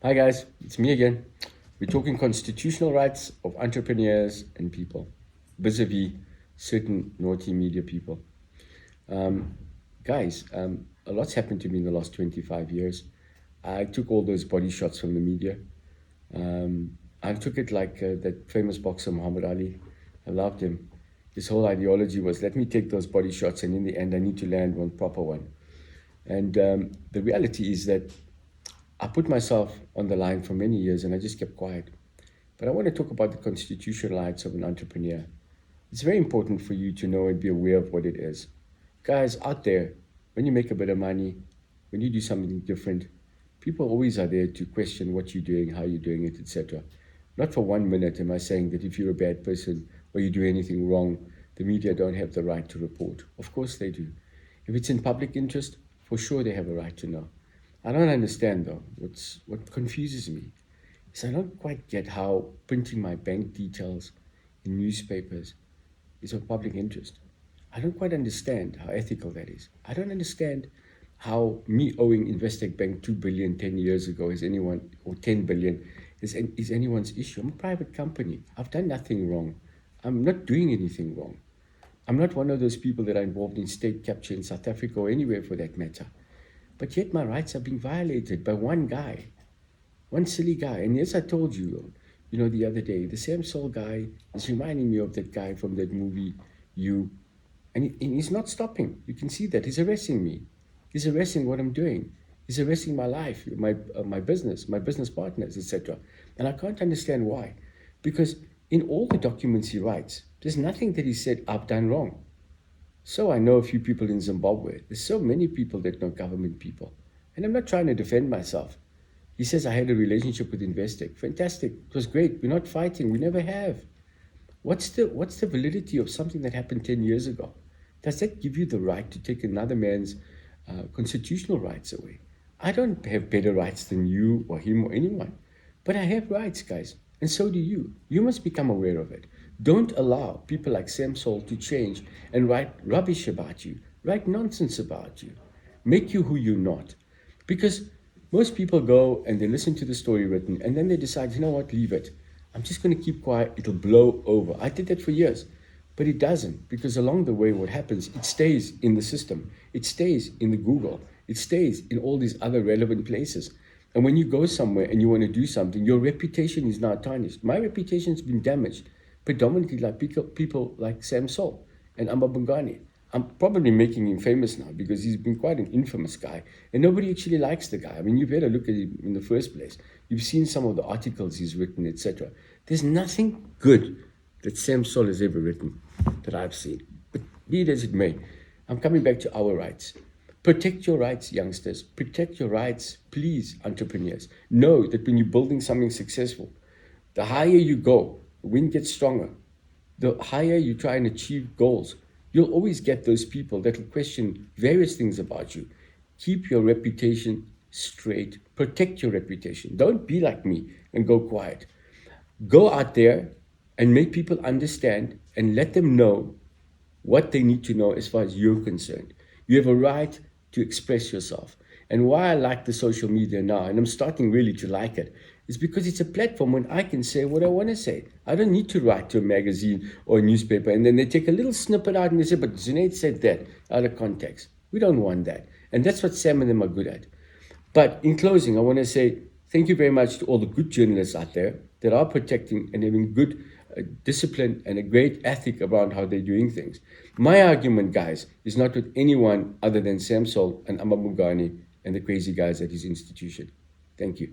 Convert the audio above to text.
Hi guys, it's me again. We're talking constitutional rights of entrepreneurs and people, vis-a-vis certain naughty media people. Um, Guys, a lot's happened to me in the last 25 years. I took all those body shots from the media. I took it like that famous boxer Muhammad Ali. I loved him. His whole ideology was, let me take those body shots, and in the end, I need to land one proper one. And the reality is that I put myself on the line for many years and I just kept quiet. But I want to talk about the constitutional rights of an entrepreneur. It's very important for you to know and be aware of what it is. Guys out there, when you make a bit of money, when you do something different, people always are there to question what you're doing, how you're doing it, etc. Not for 1 minute am I saying that if you're a bad person or you do anything wrong, the media don't have the right to report. Of course they do. If it's in public interest, for sure they have a right to know. I don't understand though. What confuses me is I don't quite get how printing my bank details in newspapers is of public interest. I don't quite understand how ethical that is. I don't understand how me owing Investec Bank 2 billion 10 years ago is anyone, or 10 billion, is anyone's issue. I'm a private company. I've done nothing wrong. I'm not doing anything wrong. I'm not one of those people that are involved in state capture in South Africa or anywhere for that matter. But yet my rights are being violated by one guy, one silly guy. And as I told you, the other day, the Sam Soul guy is reminding me of that guy from that movie, You. And he's not stopping. You can see that. He's arresting me. He's arresting what I'm doing. He's arresting my life, my business, my business partners, etc. And I can't understand why. Because in all the documents he writes, there's nothing that he said I've done wrong. So I know a few people in Zimbabwe. There's so many people that know government people. And I'm not trying to defend myself. He says I had a relationship with Investec. Fantastic. It was great. We're not fighting. We never have. What's the validity of something that happened 10 years ago? Does that give you the right to take another man's constitutional rights away? I don't have better rights than you or him or anyone. But I have rights, guys. And so do you. You must become aware of it. Don't allow people like Sam Soul to change and write rubbish about you, write nonsense about you, make you who you're not. Because most people go and they listen to the story written and then they decide, you know what, leave it. I'm just going to keep quiet. It'll blow over. I did that for years. But it doesn't, because along the way, what happens, it stays in the system. It stays in the Google. It stays in all these other relevant places. And when you go somewhere and you want to do something, your reputation is now tarnished. My reputation has been damaged, predominantly like people like Sam Soul and amaBhungane. I'm probably making him famous now because he's been quite an infamous guy. And nobody actually likes the guy. I mean, you better look at him in the first place. You've seen some of the articles he's written, etc. There's nothing good that Sam Soul has ever written that I've seen. But be it as it may, I'm coming back to our rights. Protect your rights, youngsters. Protect your rights, please, entrepreneurs. Know that when you're building something successful, the higher you go, the wind gets stronger. The higher you try and achieve goals, you'll always get those people that will question various things about you. Keep your reputation straight. Protect your reputation. Don't be like me and go quiet. Go out there and make people understand and let them know what they need to know as far as you're concerned. You have a right to express yourself. And why I like the social media now, and I'm starting really to like it, is because it's a platform when I can say what I want to say. I don't need to write to a magazine or a newspaper and then they take a little snippet out and they say, but Zunaid said that out of context. We don't want that. And that's what Sam and them are good at. But in closing, I want to say thank you very much to all the good journalists out there that are protecting and having good discipline and a great ethic around how they're doing things. My argument, guys, is not with anyone other than Sam Soul and amaBhungane and the crazy guys at his institution. Thank you.